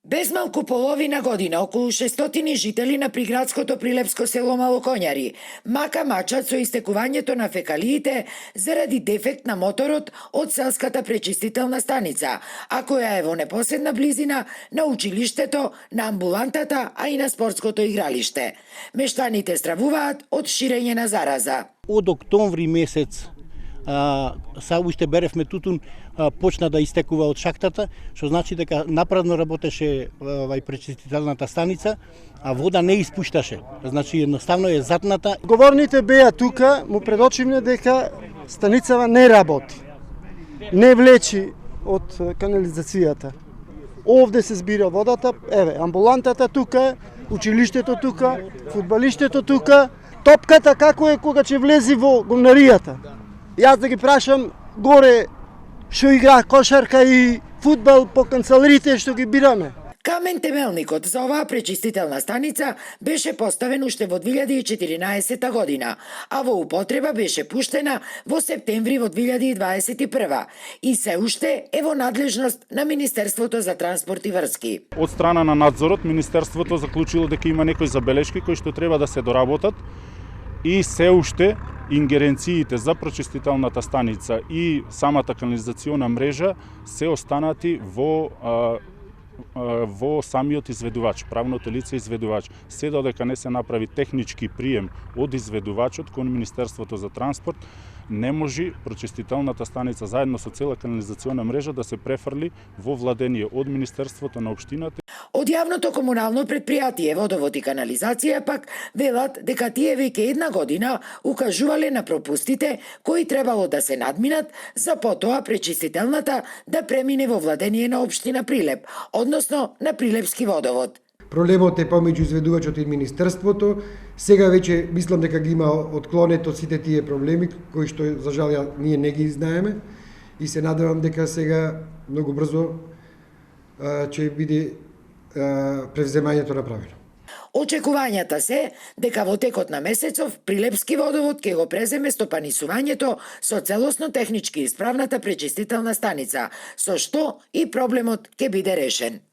Без малку половина година, околу 600 жители на приградското прилепско село Малоконјари мака мачат со истекувањето на фекалиите заради дефект на моторот од селската пречистителна станица, а која е во непосредна близина на училиштето, на амбулантата, а и на спортското игралиште. Мештаните стравуваат од ширење на зараза. Од октомври месец са уште беревме тутун, почна да истекува од шахтата, што значи дека напразно работеше пречистителната станица, а вода не испушташе. Значи едноставно е затната. Говорните беа тука, му предочиме дека станицава не работи. Не влечи од канализацијата. Овде се збира водата, еве, амбулантата тука, училиштето тука, фудбалиштето тука, топката како е кога ќе влези во гумнаријата. Јас да ги прашам горе што игра кошарка и фудбал по канцеларите што ги бираме. Камен темелникот за оваа пречистителна станица беше поставен уште во 2014 година, а во употреба беше пуштена во септември во 2021 и се уште е во надлежност на Министерството за транспорт и врски. Од страна на надзорот, Министерството заклучило дека има некои забелешки кои што треба да се доработат и се уште ингеренциите за прочистителната станица и самата канализациона мрежа се останати во самиот изведувач, правното лице изведувач. Се додека не се направи технички прием од изведувачот кон Министерството за транспорт, не може прочистителната станица заедно со цела канализациона мрежа да се префрли во владение од Министерството на општината. Од јавното комунално предпријатие Водовод и канализација пак велат дека тие веќе една година укажувале на пропустите кои требало да се надминат за потоа пречистителната да премине во владение на општина Прилеп, односно на Прилепски водовод. Проблемот е помеѓу изведувачот и Министерството. Сега веќе мислам дека ги има отклонето сите тие проблеми кои што за жал ние не ги знаеме и се надевам дека сега многу брзо ќе биде превземањето направено. Очекувањата се дека во текот на месецов Прилепски водовод ќе го преземе стопанисувањето со целосно технички исправната пречистителна станица, со што и проблемот ќе биде решен.